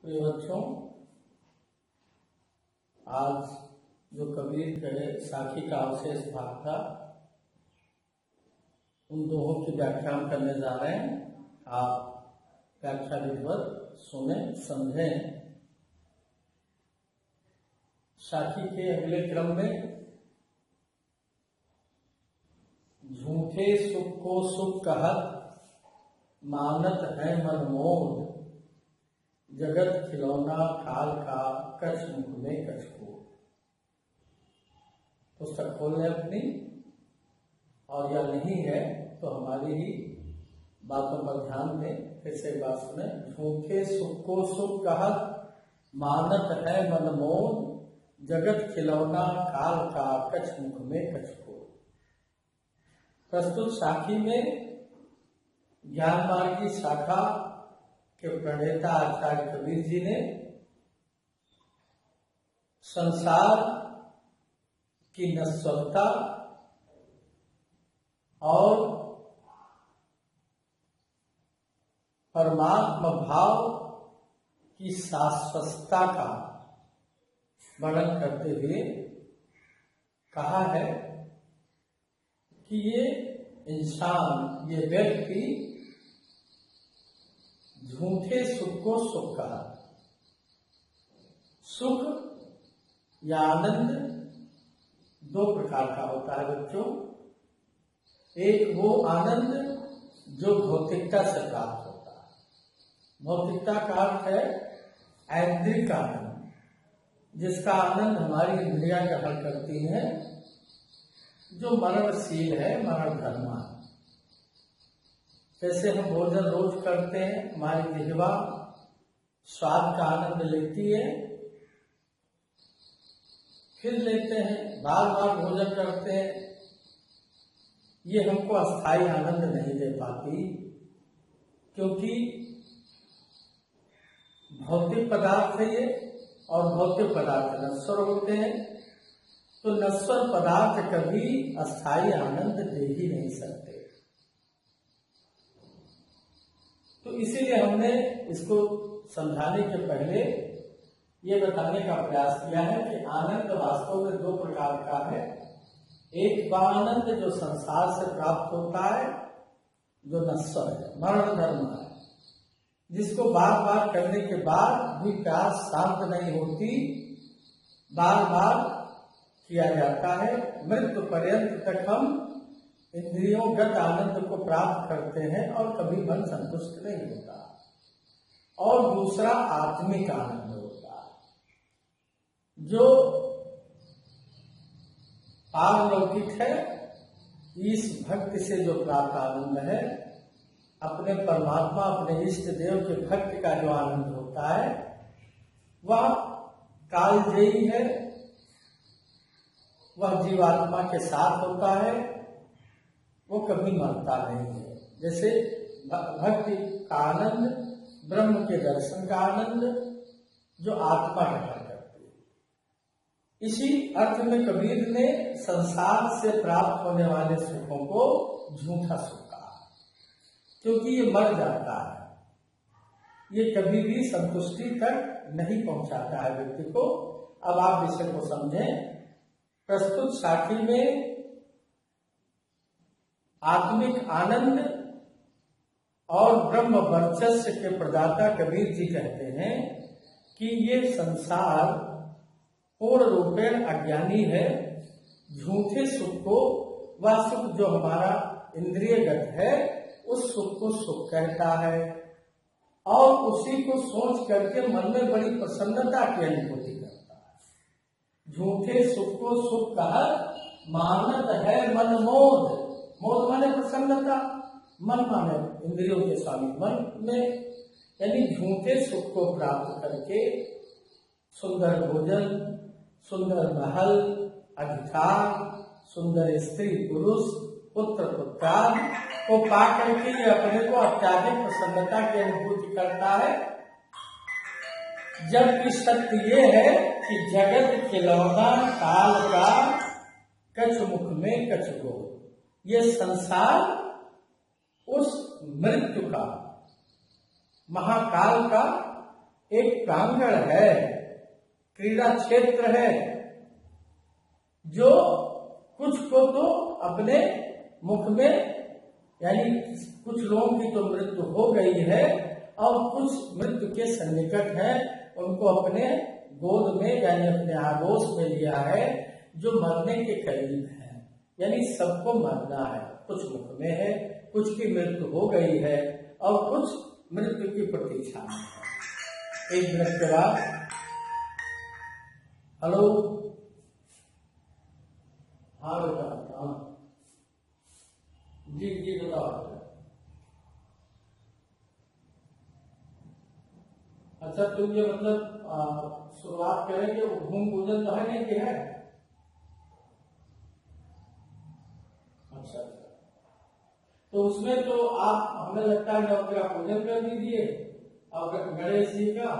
प्रिय बच्चों, आज जो कबीर के साखी का अवशेष भाग था, उन दोहों की व्याख्यान करने जा रहे हैं। आप व्याख्या विधिवत सुने समझें। साखी के अगले क्रम में झूठे सुख को सुख कहत, मानत है मनमोद, जगत खिलौना काल का कछ मुख में कछ को। पुस्तक खोल लें अपनी, और या नहीं है तो हमारी ही बातों पर ध्यान दें। फिर से एक बात सुने। झूठे सुख को सुख कहत, मानत है मनमोद, जगत खिलौना काल का कछ मुख में कछ को। प्रस्तुत साखी में ज्ञान मार्ग की शाखा के प्रणेता आचार्य कबीर जी ने संसार की नश्वरता और परमात्मा भाव की शाश्वतता का वर्णन करते हुए कहा है कि ये इंसान, ये व्यक्ति झूठे सुख को सुख कहा। सुख या आनंद दो प्रकार का होता है बच्चों। एक वो आनंद जो भौतिकता से प्राप्त होता है। भौतिकता का अर्थ है ऐन्द्रिक आनंद, जिसका आनंद हमारी इंद्रियां ग्रहण करती हैं, जो मरणशील है, मरण धर्म है। जैसे हम भोजन रोज करते हैं, हमारी जिह्वा स्वाद का आनंद लेती है, फिर लेते हैं, बार बार भोजन करते हैं, ये हमको अस्थायी आनंद नहीं दे पाती, क्योंकि भौतिक पदार्थ है ये, और भौतिक पदार्थ नश्वर होते हैं। तो नश्वर पदार्थ कभी अस्थायी आनंद दे ही नहीं सकते। तो इसीलिए हमने इसको समझाने के पहले ये बताने का प्रयास किया है कि आनंद वास्तव में दो प्रकार का है। एक वह आनंद जो संसार से प्राप्त होता है, जो नश्वर है, मरण धर्म है, जिसको बार बार करने के बाद भी प्यास शांत नहीं होती, बार बार किया जाता है। मृत्यु पर्यंत तक हम इंद्रियोंगत आनंद को प्राप्त करते हैं और कभी मन संतुष्ट नहीं होता। और दूसरा आत्मिक आनंद होता है, जो पारलौकिक है। इस भक्ति से जो प्राप्त आनंद है, अपने परमात्मा, अपने इष्ट देव के भक्ति का जो आनंद होता है, वह कालजयी है, वह जीवात्मा के साथ होता है, वो कभी मरता नहीं है। जैसे भक्ति का आनंद, ब्रह्म के दर्शन का आनंद, जो आत्मा ग्रहण करती है। इसी अर्थ में कबीर ने संसार से प्राप्त होने वाले सुखों को झूठा सुख कहा, क्योंकि ये मर जाता है, ये कभी भी संतुष्टि तक नहीं पहुंचाता है व्यक्ति को। अब आप विषय को समझें। प्रस्तुत साखी में आत्मिक आनंद और ब्रह्म वर्चस्व के प्रदाता कबीर जी कहते हैं कि ये संसार पूर्ण रूपेण अज्ञानी है। झूठे सुख को, वह सुख जो हमारा इंद्रियगत है, उस सुख को सुख कहता है, और उसी को सोच करके मन में बड़ी प्रसन्नता की अनुभूति करता है। झूठे सुख को सुख कहत, मानत है मनमोद। मोद माने प्रसन्नता, मन माने इंद्रियों के स्वामी मन में, यानी झूठे सुख को प्राप्त करके सुंदर भोजन, सुंदर महल, अधिकार, सुंदर स्त्री पुरुष, पुत्र पुत्राद को पा करके ये अपने को अत्याधिक प्रसन्नता की अनुभूति करता है। जबकि सत्य ये है कि जगत खिलौना काल का कछ मुख में कछ को। ये संसार उस मृत्यु का, महाकाल का एक प्रांगण है, क्रीड़ा क्षेत्र है, जो कुछ को तो अपने मुख में, यानी कुछ लोगों की तो मृत्यु हो गई है और कुछ मृत्यु के सन्निकट है, उनको अपने गोद में यानी अपने आगोश में लिया है, जो मरने के करीब है, यानी सबको मरना है। कुछ मुख में है, कुछ की मृत्यु हो गई है और कुछ मृत्यु की प्रतीक्षा में है। एक मिनट के बाद हेलो, हाँ बेटा, हाँ जी जी बताओ। अच्छा, तुम ये मतलब शुरुआत करेंगे, भूमि पूजन तो है नहीं कि है? अच्छा, तो उसमें तो आप, हमें लगता है नवग्रह पूजन कर दीजिए और गणेश जी का,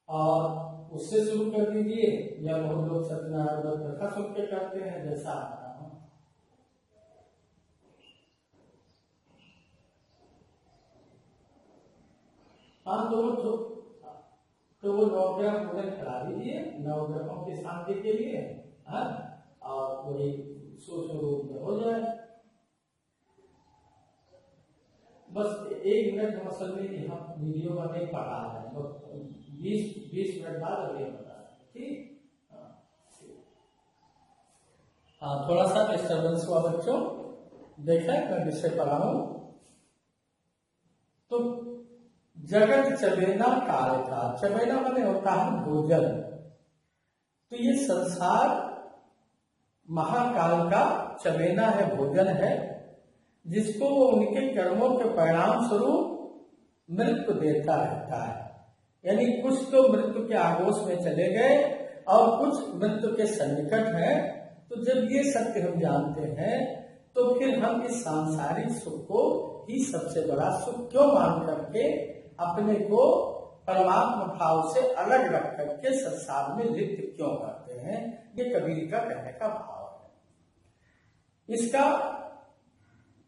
और उससे शुरू कर दीजिए, या बहुत लोग सत्यनारायण व्रत कथा सुन के करते हैं, जैसा हाँ तो वो नवग्रह पूजन करा दीजिए, नवग्रहों की शांति के लिए, हाँ, और वही सूक्ष्म रूप में हो जाए। बस एक मिनट, हम असल में यहाँ वीडियो में नहीं पढ़ा है, 20 मिनट बाद अगले बता, ठीक? हाँ, थोड़ा सा डिस्टर्बेंस हुआ बच्चों, देखा मैं विषय पढ़ाऊं तो जगत चबेना काल का, चबेना माने होता है भोजन, तो ये संसार महाकाल का चबेना है, भोजन है, जिसको वो उनके कर्मों के परिणाम स्वरूप मृत्यु देता रहता है। यानी कुछ तो मृत्यु के आगोश में चले गए और कुछ मृत्यु के सन्निकट है। तो जब ये सत्य हम जानते हैं तो फिर हम इस सांसारिक सुख को ही सबसे बड़ा सुख क्यों मान करके अपने को परमात्मा भाव से अलग रख करके संसार में लिप्त क्यों करते हैं? ये कबीर का कहने का भाव है। इसका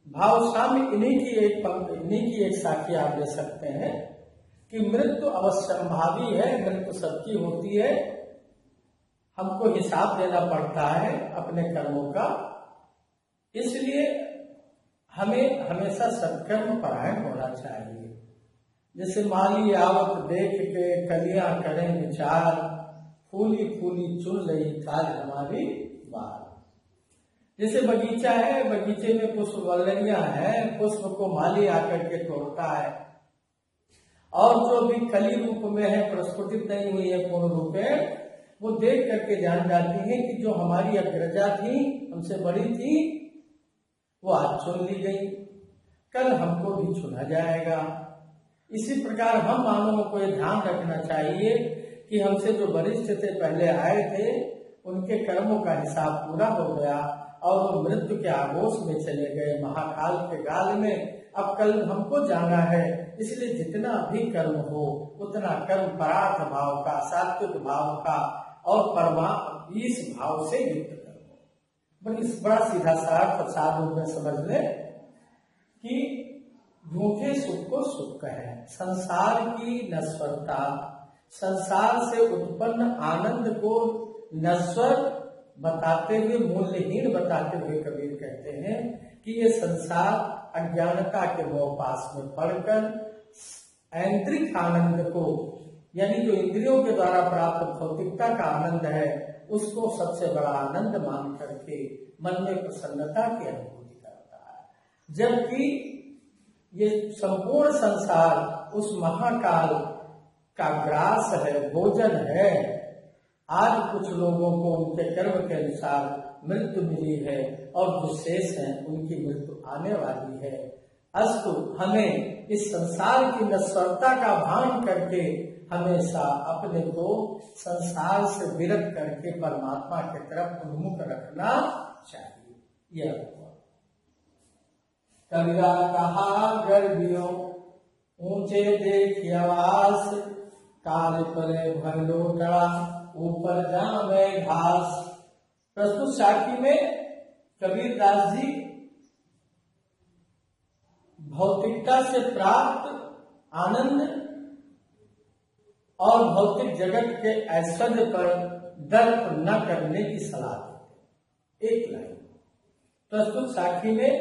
भाव साम्य इन्हीं की एक साखी आप ले सकते हैं कि मृत्यु अवश्यंभावी है, मृत्यु सबकी होती है, हमको हिसाब देना पड़ता है अपने कर्मों का, इसलिए हमें हमेशा सत्कर्म परायण होना चाहिए। जैसे माली आवत देख के कलियां करें विचार, फूली फूली चुन रही काज हमारी बात। जैसे बगीचा है, बगीचे में पुष्प वल्लरियां हैं, पुष्प को माली आकर के तोड़ता है, और जो भी कली रूप में है, प्रस्फुटित नहीं हुई है पूर्ण रूप में, वो देख करके जान जाती है कि जो हमारी अग्रजा थी, हमसे बड़ी थी, वो आज चुन ली गई, कल हमको भी चुना जाएगा। इसी प्रकार हम मानवों को ये ध्यान रखना चाहिए कि हमसे जो वरिष्ठ थे, पहले आए थे, उनके कर्मों का हिसाब पूरा हो गया और वो मृत्यु के आगोश में चले गए, महाकाल के गाल में। अब कल हमको जाना है, इसलिए जितना भी कर्म हो उतना कर्म परार्थ भाव का, सात्विक भाव का और परमात्मा इस भाव से युक्त करो। बड़ा सीधा सार रूप में समझ ले कि झूठे सुख को सुख कहे, संसार की नश्वरता, संसार से उत्पन्न आनंद को नश्वर बताते हुए, मूल्यहीन बताते हुए कबीर कहते हैं कि ये संसार अज्ञानता के मोहपास में पड़कर ऐन्द्रिक आनंद को, यानी जो इंद्रियों के द्वारा प्राप्त भौतिकता का आनंद है, उसको सबसे बड़ा आनंद मान करके मन में प्रसन्नता की अनुभूति करता है। जबकि ये संपूर्ण संसार उस महाकाल का ग्रास है, भोजन है। आज कुछ लोगों को उनके कर्म के अनुसार मृत्यु मिली है और जो शेष हैं उनकी मृत्यु आने वाली है। अस्तु हमें इस संसार की नश्वरता का भान करके हमेशा अपने को संसार से विरत करके परमात्मा की तरफ उन्मुख रखना चाहिए। यह कबीरा कहा गर्भियों ऊंचे देखी आवास, काल पले भर लोटा ऊपर जामे घास। प्रस्तुत साखी में कबीर दास जी भौतिकता से प्राप्त आनंद और भौतिक जगत के ऐश्वर्य पर दर्प न करने की सलाह देते। एक लाइन प्रस्तुत साखी में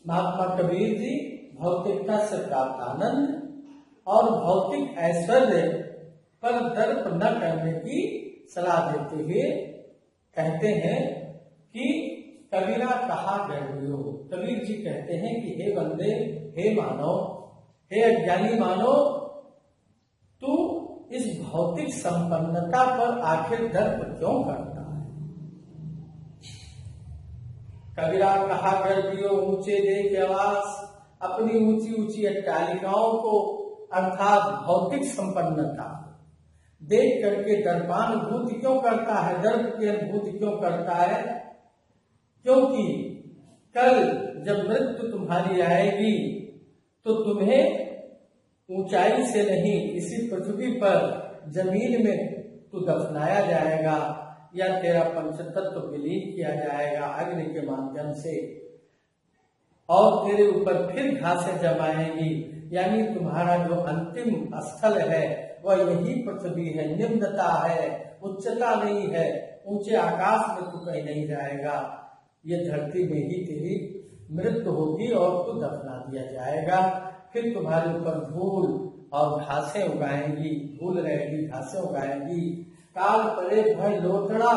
महात्मा कबीर जी भौतिकता से प्राप्त आनंद और भौतिक ऐश्वर्य पर दर्प न करने की सलाह देते हुए कहते हैं कि कबीरा कहा गर्भियो। कबीर जी कहते हैं कि हे बंदे, हे मानव, हे अज्ञानी मानव, तू इस भौतिक संपन्नता पर आखिर दर्प क्यों करता है? कबीरा कहा गर्भियो, ऊंचे देख आवास, अपनी ऊंची ऊंची अट्टालिकाओं को अर्थात भौतिक संपन्नता देख करके दर्पानुभूति क्यों करता है, दर्प की अनुभूति क्यों करता है? क्योंकि कल जब मृत्यु तुम्हारी आएगी तो तुम्हें ऊंचाई से नहीं, इसी पृथ्वी पर जमीन में तू दफनाया जाएगा या तेरा पंचतत्व विलीन किया जाएगा अग्नि के माध्यम से, और तेरे ऊपर फिर घासें जमाएंगी। यानी तुम्हारा जो अंतिम स्थल है वह यही पृथ्वी है, निम्नता है, उच्चता नहीं है, ऊंचे आकाश में तू कहीं नहीं जाएगा। ये धरती में ही तेरी मृत्यु होगी और तू दफना दिया जाएगा। फिर तुम्हारे ऊपर धूल और घासें उगाएंगी, धूल रहेगी, घासें उगाएंगी। काल परे भय लोटड़ा,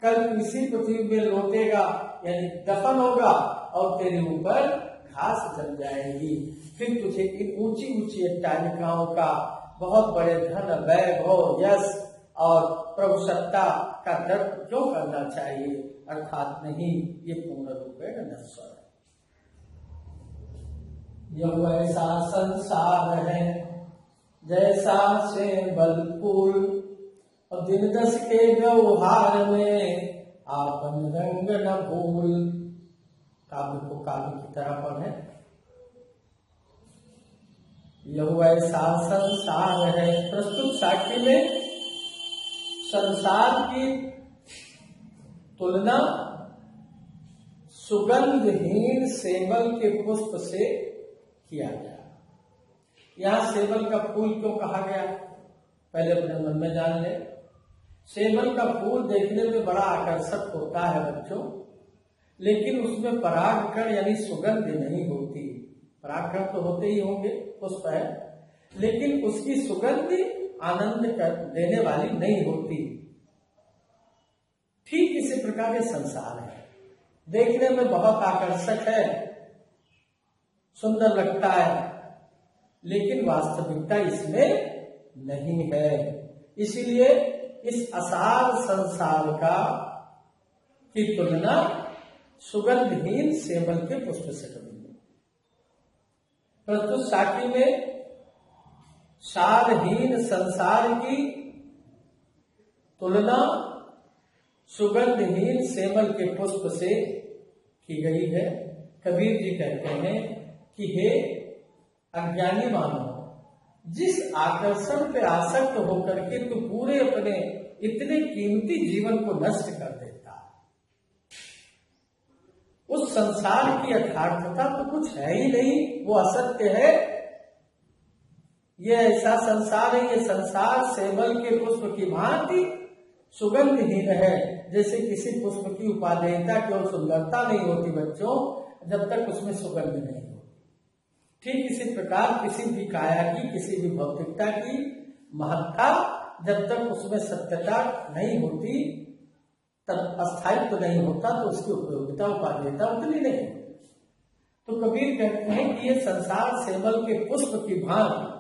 कल इसी पृथ्वी में लौटेगा, यानी दफन होगा और तेरे ऊपर घास जम जाएगी। फिर तुझे इन ऊंची ऊंची अट्टालिकाओं का, बहुत बड़े धन, वैभव, यश और प्रभुसत्ता का दर्प क्यों करना चाहिए? अर्थात नहीं, ये पूर्ण रूपेण नश्वर है। यह ऐसा संसार है जैसा से बलपुर, और दिन दस के व्यवहार में आपन रंग न भूल। काव्य को काव्य की तरह पढ़े। यह ऐसा संसार है, प्रस्तुत साखी में संसार की तुलना सुगंधहीन सेवल के पुष्प से किया गया। यहाँ सेवल का फूल क्यों कहा गया, पहले अपने मन में जान ले। सेवल का फूल देखने में बड़ा आकर्षक होता है बच्चों, लेकिन उसमें परागकण यानी सुगंध नहीं होती। परागकण तो होते ही होंगे, पुष्प है, लेकिन उसकी सुगंध आनंद देने वाली नहीं होती। ठीक इसी प्रकार के संसार है, देखने में बहुत आकर्षक है, सुंदर लगता है, लेकिन वास्तविकता इसमें नहीं है। इसीलिए इस असार संसार का की तुलना सुगंधहीन सेवल के पुष्प से करेंगे। प्रस्तुत साखी में सारहीन संसार की तुलना सुगंधहीन सेवल के पुष्प से की गई है। कबीर जी कहते हैं कि हे अज्ञानी मानव, जिस आकर्षण पे आसक्त होकर के तू पूरे अपने इतने कीमती जीवन को नष्ट कर देता है, उस संसार की यथार्थता तो कुछ है ही नहीं, वो असत्य है। ये ऐसा संसार है, ये संसार सेवल के पुष्प की भांति सुगंधहीन है। जैसे किसी पुष्प की उपादेयता की और सुंदरता नहीं होती बच्चों, जब तक उसमें सुगंध नहीं होती। ठीक इसी प्रकार किसी भी काया की, किसी भी भौतिकता की महत्ता जब तक उसमें सत्यता नहीं होती, तब अस्थायित्व नहीं होता, तो उसकी उपयोगिता, उपादेयता उतनी नहीं। तो कबीर कहते हैं कि ये संसार सेवल के पुष्प की भांति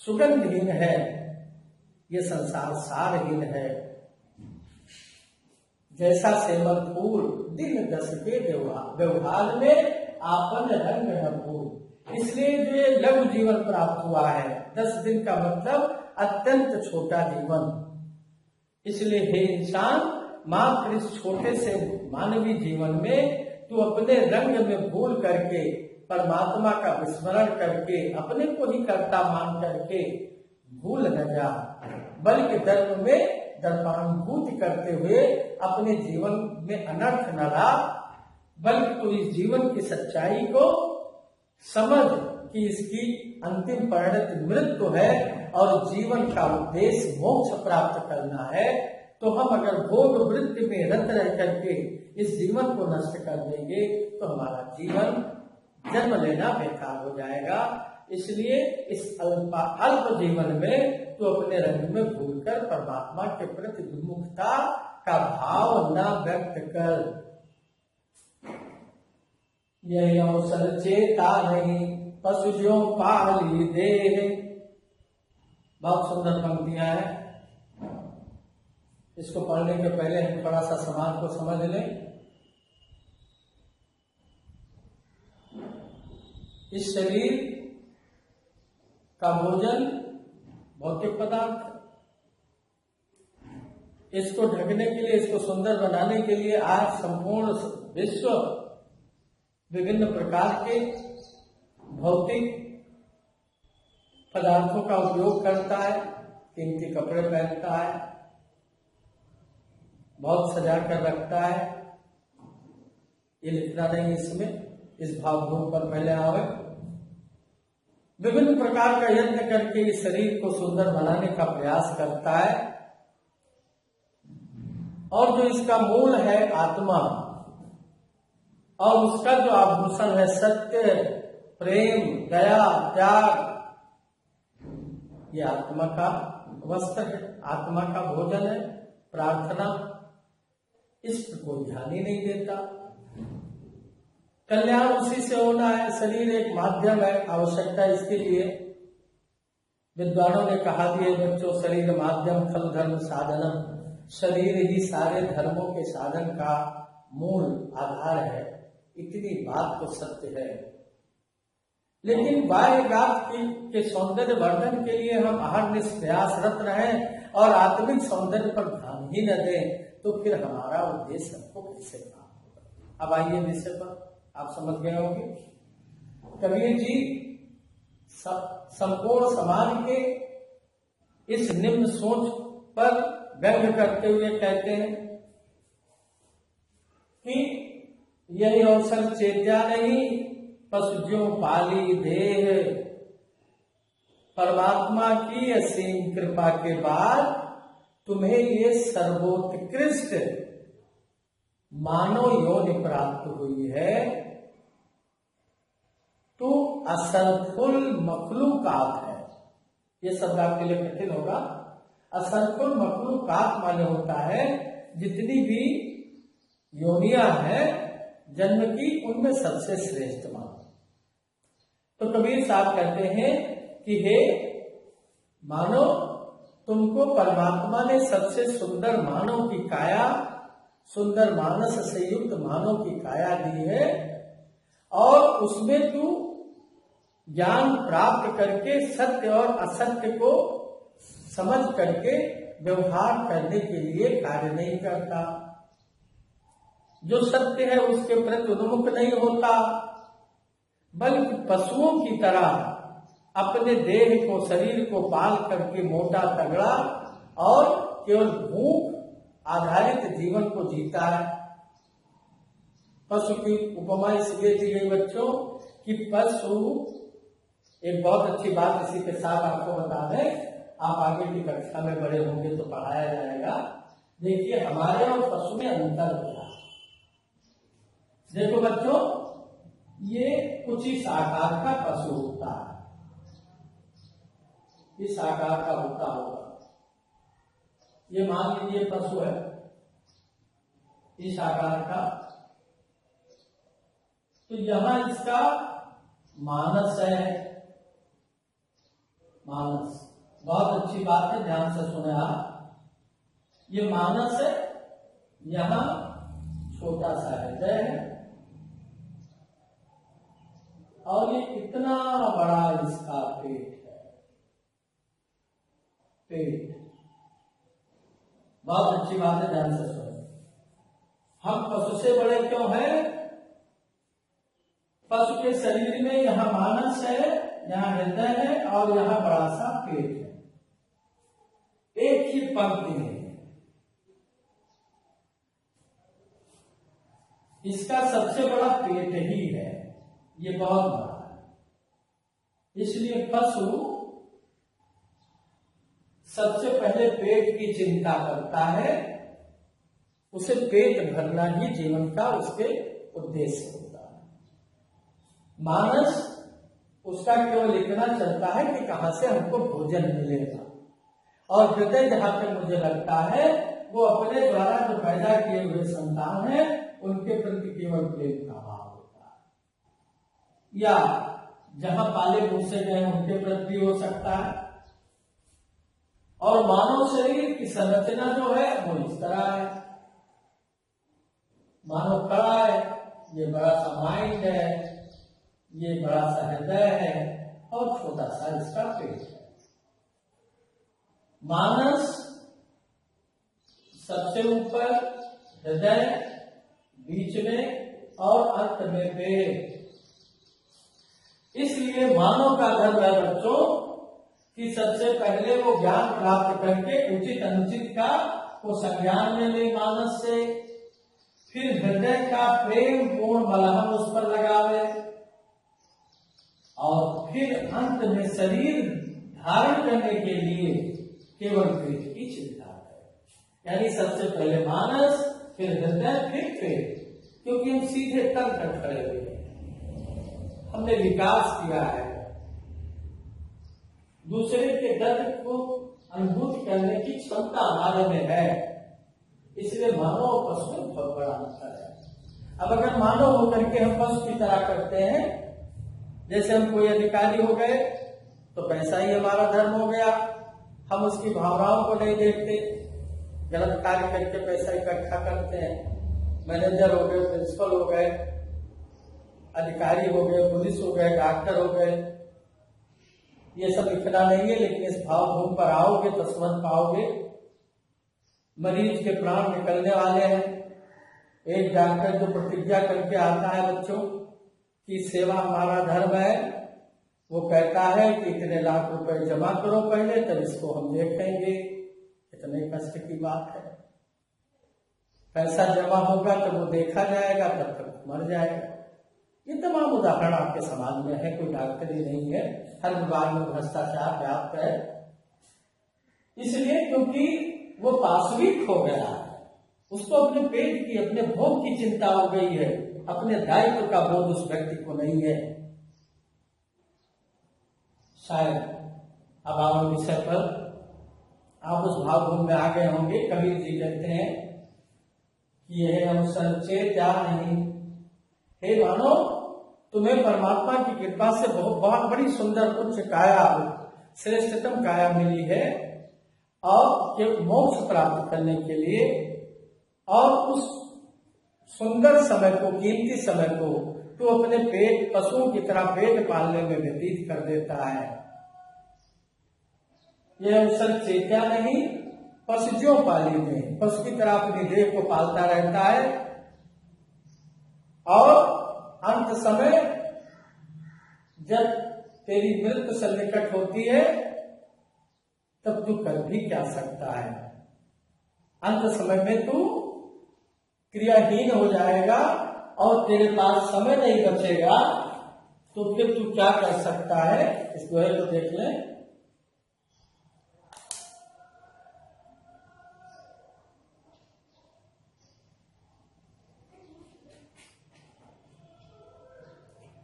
सुगंधहीन है, ये संसार सारहीन है। जैसा सेवल फूल दिन दस के व्यवहार में आपन रंग न भूल। इसलिए जो ये लघु जीवन प्राप्त हुआ है, 10 दिन का मतलब अत्यंत छोटा जीवन। इसलिए हे इंसान, मात्र इस छोटे से मानवीय जीवन में तू अपने रंग में भूल करके, परमात्मा का विस्मरण करके, अपने को ही कर्ता मान करके भूल न जा, बल्कि दर्प में दर्पानुभूति करते हुए अपने जीवन में अनर्थ न ला, बल्कि तू इस जीवन की सच्चाई को समझ कि इसकी अंतिम परिणति मृत्यु है और जीवन का उद्देश्य मोक्ष प्राप्त करना है, तो हम अगर भोग वृत्ति में रत रह करके इस जीवन को नष्ट कर देंगे तो हमारा जीवन जन्म लेना बेकार हो जाएगा। इसलिए इस अल्प जीवन में तो अपने रंग में भूलकर परमात्मा के प्रति विमुखता का भाव न व्यक्त कर। यही अवसर चेता नहीं पशु ज्यों पाली देह। बहुत सुंदर पंक्तियां हैं। इसको पढ़ने के पहले हम थोड़ा सा समाज को समझ लें। इस शरीर का भोजन भौतिक पदार्थ, इसको ढकने के लिए, इसको सुंदर बनाने के लिए आज संपूर्ण विश्व विभिन्न प्रकार के भौतिक पदार्थों का उपयोग करता है, कीमती कपड़े पहनता है, बहुत सजा कर रखता है। ये लिखना नहीं इसमें, इस भावभूमि पर पहले आवे। विभिन्न प्रकार का यत्न करके इस शरीर को सुंदर बनाने का प्रयास करता है, और जो इसका मूल है आत्मा, और उसका जो आभूषण है सत्य, प्रेम, दया, त्याग, ये आत्मा का वस्त्र है, आत्मा का भोजन है, प्रार्थना। इस पर कोई ध्यान ही नहीं देता। कल्याण उसी से होना है। शरीर एक माध्यम है, आवश्यकता इसके लिए। विद्वानों ने कहा दिए बच्चों, शरीर माध्यम खल धर्म साधनम। शरीर ही सारे धर्मों के साधन का मूल आधार है। इतनी बात तो सत्य है। लेकिन बाह्य गात के सौंदर्य वर्धन के लिए हम अहर्निश प्रयासरत रहें और आत्मिक सौंदर्य पर ध्यान ही न दें, तो फिर हमारा उद्देश्य हमको कैसे प्राप्त होगा। अब आइए विषय पर, आप समझ गए होंगे। कबीर जी संपूर्ण समाज के इस निम्न सोच पर व्यंग करते हुए कहते हैं कि यही अवसर चेत्या नहीं पशु ज्यों पाली देह। परमात्मा की असीम कृपा के बाद तुम्हें ये सर्वोत्कृष्ट मानव योनि प्राप्त हुई है। तो असरफुल मखलूकात है। ये शब्द आपके लिए कठिन होगा। असरफुल मखलूकात माने होता है जितनी भी योनियां हैं जन्म की, उनमें सबसे श्रेष्ठ मानो। तो कबीर साहब कहते हैं कि हे मानो, तुमको परमात्मा ने सबसे सुंदर मानव की काया, सुंदर मानस से युक्त मानव की काया दी है, और उसमें तू ज्ञान प्राप्त करके सत्य और असत्य को समझ करके व्यवहार करने के लिए कार्य नहीं करता। जो सत्य है उसके प्रति उन्मुख नहीं होता, बल्कि पशुओं की तरह अपने देह को, शरीर को पाल करके मोटा तगड़ा और केवल भूख आधारित जीवन को जीता है। पशु की उपमा इसलिए दी गई बच्चों कि पशु, एक बहुत अच्छी बात इसी के साथ आपको बता दें, आप आगे की कक्षा में बड़े होंगे तो पढ़ाया जाएगा। देखिए हमारे और पशु में अंतर होता है। देखो बच्चों, ये कुछ इस आकार का पशु होता है, इस आकार का होता होगा। ये मान लीजिए पशु है इस आकार का, तो यहां इसका मानस है। मानस बहुत अच्छी बात है, ध्यान से सुने आप। ये मानस है, यहां छोटा सा हृदय है, और ये कितना बड़ा इसका पेट है। पेट बहुत अच्छी बात है, ध्यान से सुने। हम पशु से बड़े क्यों हैं? पशु के शरीर में यहाँ मानस है, यहाँ हृदय है, और यहाँ बड़ा सा पेट है। एक ही पंक्ति में इसका सबसे बड़ा पेट ही है, ये बहुत बड़ा है। इसलिए पशु सबसे पहले पेट की चिंता करता है, उसे पेट भरना ही जीवन का उसके उद्देश्य होता है। मानस उसका केवल इतना चलता है कि कहां से हमको भोजन मिलेगा, और हृदय जहां तक मुझे लगता है वो अपने द्वारा जो पैदा किए हुए संतान है उनके प्रति केवल प्रेम का भाव होता है, या जहां पाले पोसे गए उनके प्रति हो सकता है। और मानव शरीर की संरचना जो है वो इस तरह है, मानव खड़ा है, ये बड़ा सा माइंड है, ये बड़ा सा हृदय है और छोटा सा इसका पेट है। मानस सबसे ऊपर, हृदय बीच में और अंत में पेट। इसलिए मानव का धर्म है बच्चों कि सबसे पहले वो ज्ञान प्राप्त करके उचित अनुचित का वो संज्ञान में ले मानस से, फिर हृदय का प्रेम पूर्ण मलहम उस पर लगावे, और फिर अंत में शरीर धारण करने के लिए केवल पेट की चिंता करे। यानी सबसे पहले मानस, फिर हृदय, फिर पेट, क्योंकि हम सीधे तल पर खड़े हुए हैं, हमने विकास किया है, दूसरे के दर्द को अनुभूति करने की क्षमता हमारे में है, इसलिए मानव और पशु में बहुत बड़ा अंतर है। अब अगर मानव होकर के हम पशु की तरह करते हैं, जैसे हम कोई अधिकारी हो गए तो पैसा ही हमारा धर्म हो गया, हम उसकी भावनाओं को नहीं देखते, गलत कार्य करके पैसा इकट्ठा करते हैं। मैनेजर हो गए, प्रिंसिपल हो गए, अधिकारी हो गए, पुलिस हो गए, डॉक्टर हो गए, ये सब लिखना नहीं है, लेकिन इस भावभूमि पर आओगे तो समझ पाओगे। मरीज के प्राण निकलने वाले हैं, एक डॉक्टर जो प्रतिज्ञा करके आता है बच्चों कि सेवा हमारा धर्म है, वो कहता है कि इतने लाख रुपए जमा करो पहले, तब इसको हम देखेंगे। इतने कष्ट की बात है, पैसा जमा होगा तब वो देखा जाएगा, तब तक मर जाएगा। ये तमाम उदाहरण आपके समाज में है, कोई डॉक्टरी नहीं है, हर विभाग में भ्रष्टाचार व्याप्त है। इसलिए क्योंकि वो पाशविक हो गया है, उसको अपने पेट की, अपने भोग की चिंता हो गई है, अपने दायित्व का बोध उस व्यक्ति को नहीं है। शायद अब आप विषय पर आप उस भावभूमि में आ गए होंगे। कबीर जी कहते हैं कि यह हम संचेत या नहीं, हे मानो तुम्हें परमात्मा की कृपा से बहुत बड़ी सुंदर उच्च काया, श्रेष्ठतम काया मिली है, और ये मोक्ष प्राप्त करने के लिए, और उस सुंदर समय को, कीमती समय को तो अपने पेट, पशुओं की तरह पेट पालने में व्यतीत कर देता है। यह अवसर चेत्या नहीं, पशु ज्यों पाली में, पशु की तरह अपनी देह को पालता रहता है, और अंत समय जब तेरी मृत्यु सन्निकट होती है तब तू कर भी क्या सकता है। अंत समय में तू क्रियाहीन हो जाएगा और तेरे पास समय नहीं बचेगा, तो फिर तू क्या कर सकता है। इस दोहे को देख लें।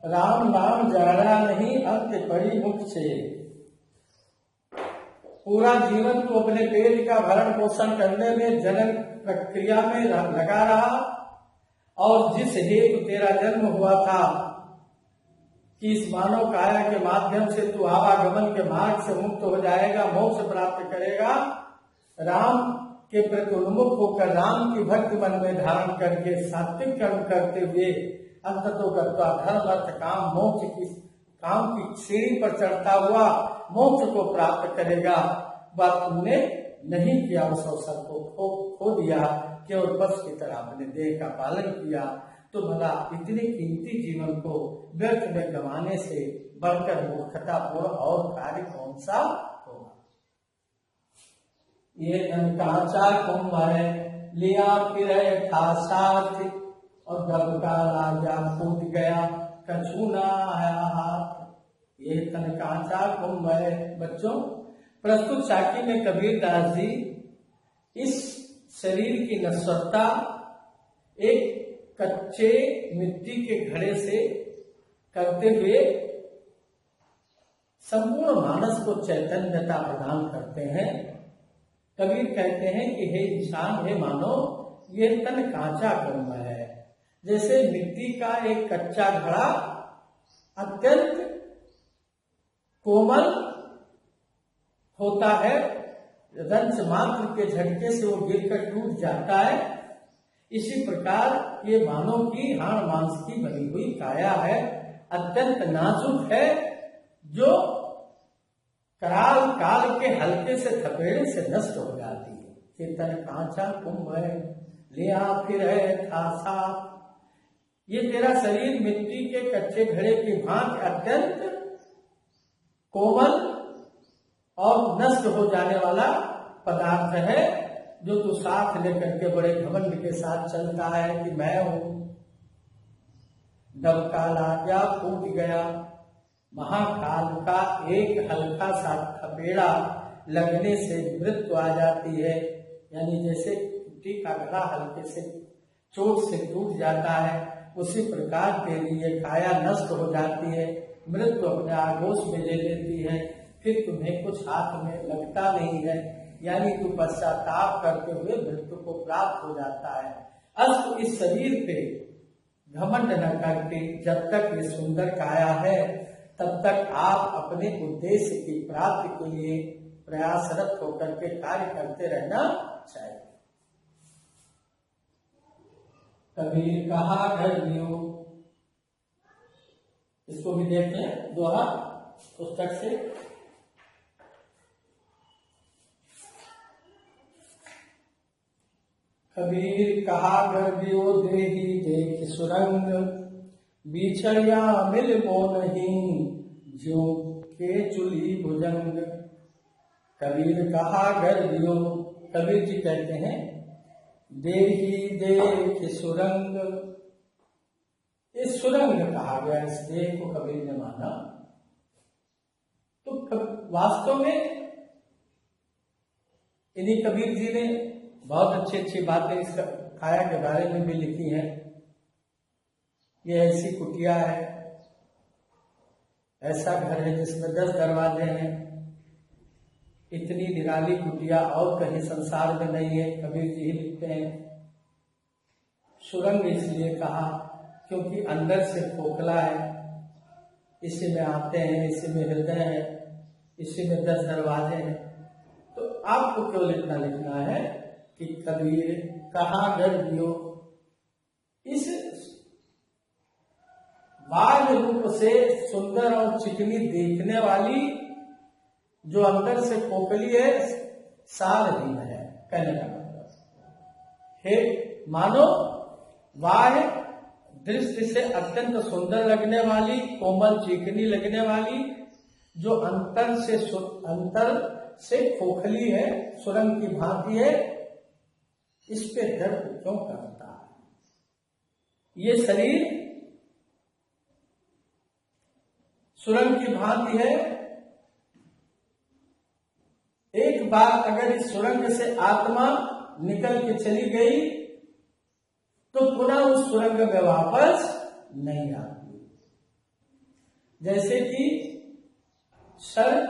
राम नाम जरा नहीं, अंत पड़ी मुख से। पूरा जीवन तू अपने पेट का भरण पोषण करने में, जनन प्रक्रिया में लगा रहा, और जिस हेतु तेरा जन्म हुआ था कि इस मानव काया के माध्यम से तू आवागमन के मार्ग से मुक्त हो जाएगा, मोक्ष प्राप्त करेगा, राम के प्रति उन्मुख होकर राम की भक्ति मन में धारण करके सात्विक कर्म करते हुए अंततोगत्वा धर्म अर्थ काम मोक्ष की, काम की सीढ़ी पर चढ़ता हुआ मोक्ष को प्राप्त करेगा। बात तुमने नहीं किया, उस अवसर को खो दिया, केवल बस की तरह अपने देह का पालन किया, तो भला इतने कीमती जीवन को व्यर्थ में गंवाने से बढ़कर मूर्खतापूर्ण और कार्य कौन सा होगा। ये धन कांचा कुंभ है, लिया फिर था साथ, और गब का राजा फूट गया, कछू ना आया हाथ। ये धन कांचा कुंभ है बच्चों, प्रस्तुत साखी में कबीर दास जी इस शरीर की नश्वरता एक कच्चे मिट्टी के घड़े से करते हुए संपूर्ण मानस को चैतन्यता प्रदान करते हैं। कबीर कहते हैं कि हे इंसान, हे मानव, ये तन कांचा कर्म है। जैसे मिट्टी का एक कच्चा घड़ा अत्यंत कोमल होता है, रंच मात्र के झटके से वो गिरकर टूट जाता है, इसी प्रकार ये मानव की हाड़ मांस की बनी हुई काया है, अत्यंत नाजुक है, जो कराल काल के हल्के से थपेड़े से नष्ट हो जाती है। चेतन कांचा कुंभ है, लिया फिर है था साफ। ये तेरा शरीर मिट्टी के कच्चे घड़े की भांति अत्यंत कोमल और नष्ट हो जाने वाला पदार्थ है, जो तू साथ लेकर के बड़े घमंड के साथ चलता है कि मैं हूं। डबका ला गया, फूट गया, महाकाल का एक हल्का सा थपेड़ा लगने से मृत्यु आ जाती है। यानी जैसे मिट्टी का घड़ा हल्के से चोट से टूट जाता है, उसी प्रकार तेरी ये काया नष्ट हो जाती है, मृत्यु अपने आगोश में ले लेती है, फिर तुम्हें कुछ हाथ में लगता नहीं है, यानी तू पश्चाताप करते हुए मृत्यु को प्राप्त हो जाता है। अस्त इस शरीर पे घमंड न करके जब तक ये सुंदर काया है, तब तक आप अपने उद्देश्य की प्राप्ति के लिए प्रयासरत होकर के कार्य करते रहना चाहिए। कबीर कहा घर लियो, इसको भी देख लें दोहा पुस्तक से। कबीर कहा घर लियो, देही देख सुरंग, बिछड़िया मिल वो नहीं, ज्यों के चुली भुजंग। कबीर कहा घर लियो, कबीर जी कहते हैं देही देख सुरंग, इस सुरंग कहा गया, इस देह को कबीर ने माना। तो वास्तव में इन्हीं कबीर जी ने बहुत अच्छी अच्छी बातें इस काया के बारे में भी लिखी हैं। ये ऐसी कुटिया है, ऐसा घर है जिसमें 10 दरवाजे हैं, इतनी निराली कुटिया और कहीं संसार में नहीं है। कबीर जी ही लिखते हैं। सुरंग इसलिए कहा क्योंकि अंदर से खोखला है, इसी में आते हैं, इसी में हृदय है, इसी में 10 दरवाजे हैं। तो आपको क्यों लिखना है कि कबीर कहाँ घर दियो, इस बाह्य रूप से सुंदर और चिकनी देखने वाली जो अंदर से खोखली है, सारहीन है। कहने का मतलब हे मानो, बाह्य दृष्टि से अत्यंत सुंदर लगने वाली, कोमल चिकनी लगने वाली, जो अंतर से खोखली है, सुरंग की भांति है, इस पे दर्द क्यों करता है? ये शरीर सुरंग की भांति है, एक बार अगर इस सुरंग से आत्मा निकल के चली गई तो पुनः उस सुरंग में वापस नहीं आती। जैसे कि सर्प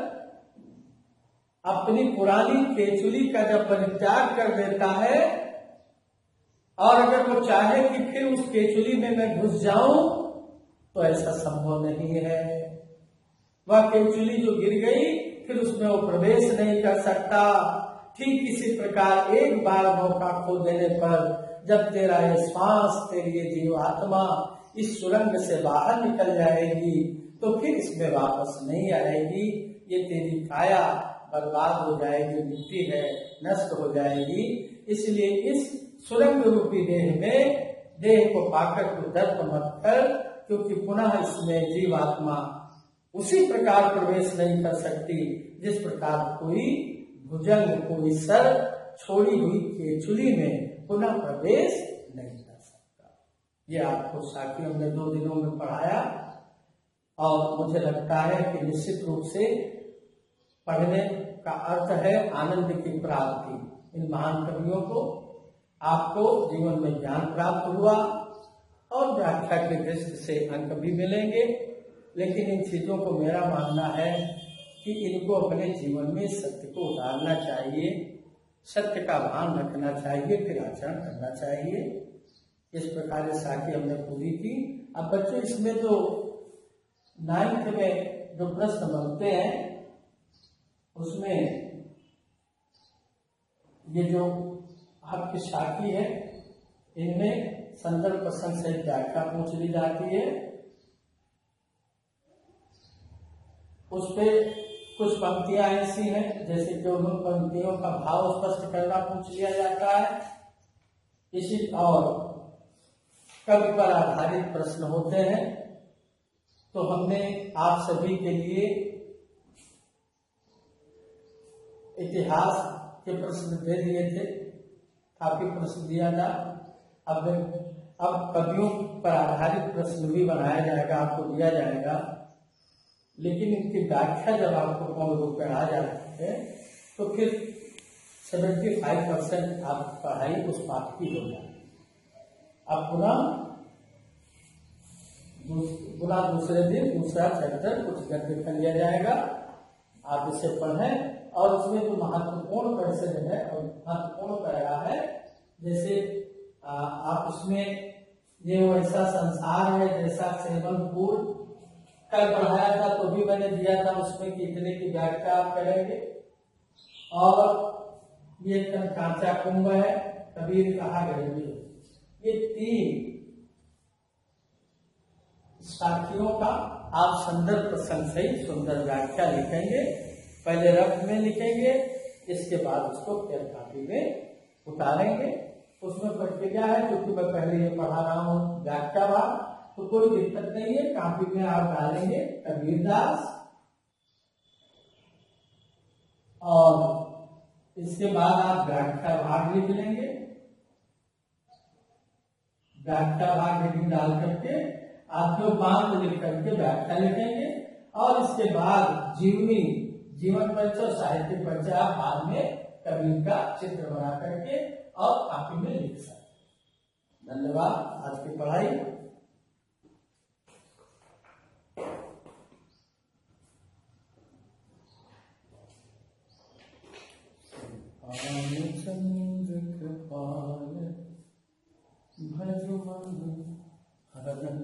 अपनी पुरानी केचुली का जब परित्याग कर देता है और अगर वो चाहे कि फिर उस केचुली में मैं घुस जाऊं, तो ऐसा संभव नहीं है। वह केचुली जो गिर गई, फिर उसमें वो प्रवेश नहीं कर सकता। ठीक इसी प्रकार एक बार मौका खो देने पर जब तेरा ये श्वास, तेरी ये जीवात्मा इस सुरंग से बाहर निकल जाएगी, तो फिर इसमें वापस नहीं आएगी। ये तेरी काया बर्बाद हो जाएगी, मिट्टी है, नष्ट हो जाएगी। इसलिए इस सुरंग रूपी देह को पाकर तू दर्द मत कर, क्योंकि पुनः इसमें जीवात्मा उसी प्रकार प्रवेश नहीं कर सकती जिस प्रकार कोई भुजंग, कोई सर छोड़ी हुई केचुली में पुनः प्रवेश नहीं कर सकता। ये आपको साखी हमने 2 दिनों में पढ़ाया और मुझे लगता है कि निश्चित रूप से पढ़ने का अर्थ है आनंद की प्राप्ति। इन महान कवियों को आपको जीवन में ज्ञान प्राप्त हुआ और व्याख्या की दृष्टि से अंक भी मिलेंगे, लेकिन इन चीजों को मेरा मानना है कि इनको अपने जीवन में सत्य को उतारना चाहिए, सत्य का भान रखना चाहिए, फिर आचरण करना चाहिए। इस प्रकार ये साखी हमने पूरी की। अब बच्चों इसमें तो 9th में जो प्रश्न बनते हैं उसमें ये जो आपकी साखी है इनमें संदर्भ प्रसंग से व्याख्या पूछ ली जाती है। उस पे कुछ पंक्तियां ऐसी हैं जैसे कि उन पंक्तियों का भाव स्पष्ट करना पूछ लिया जाता है। इसी और कवि पर आधारित प्रश्न होते हैं। तो हमने आप सभी के लिए इतिहास के प्रश्न दे दिए थे, काफी प्रश्न दिया था। अब कवियों पर आधारित प्रश्न भी बनाया जाएगा, आपको दिया जाएगा, लेकिन इनकी व्याख्या जब आपको पूर्ण रूप में आ जाती है तो फिर 75% आप पढ़ाई उस पाठ की हो जाए। अब पुनः दूसरे दिन दूसरा चैप्टर कुछ गद्य कर लिया जाएगा, आप इसे पढ़ें। और उसमें जो महत्वपूर्ण पैसेज है और महत्वपूर्ण पैरा है, जैसे आप उसमें ये वैसा संसार है जैसा सेवन पूर्व कल पढ़ाया था तो भी मैंने दिया था उसमें कि इतने की व्याख्या आप करेंगे। और ये कांचा कुंभ है, कबीर कहा गरीबी, ये 3 साखियों का आप संदर्भ प्रसंग सहित सुंदर व्याख्या लिखेंगे। पहले रफ में लिखेंगे, इसके बाद उसको फिर कापी में उतारेंगे। उसमें प्रक्रिया है, क्योंकि मैं पहले ये पढ़ा रहा हूँ व्याख्या भाग, तो कोई दिक्कत नहीं है। कापी में आप डालेंगे कबीरदास और इसके बाद आप व्याख्या भाग लिख लेंगे। व्याख्या भाग हेडिंग डाल करके आप जो बांध लिख करके व्याख्या लिखेंगे। और इसके बाद जीवन परिचय और साहित्य परिचय आप बाद में कबीर का चित्र बना करके और कापी में लिख सकते। धन्यवाद। आज की पढ़ाई चंद्र कृपाल भज मन हरदम